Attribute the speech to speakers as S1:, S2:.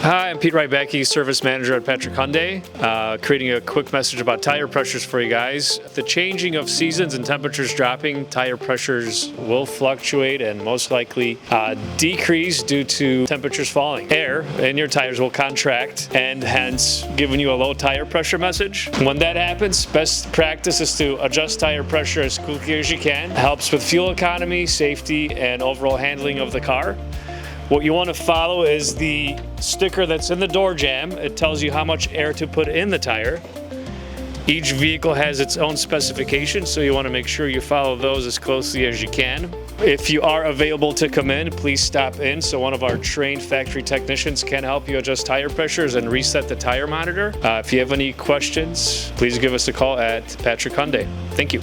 S1: Hi, I'm Pete Rybacki, Service Manager at Patrick Hyundai, creating a quick message about tire pressures for you guys. The changing of seasons and temperatures dropping, tire pressures will fluctuate and most likely decrease due to temperatures falling. Air in your tires will contract and hence giving you a low tire pressure message. When that happens, best practice is to adjust tire pressure as quickly as you can. It helps with fuel economy, safety, and overall handling of the car. What you want to follow is the sticker that's in the door jamb. It tells you how much air to put in the tire. Each vehicle has its own specifications, so you want to make sure you follow those as closely as you can. If you are available to come in, please stop in so one of our trained factory technicians can help you adjust tire pressures and reset the tire monitor. If you have any questions, please give us a call at Patrick Hyundai. Thank you.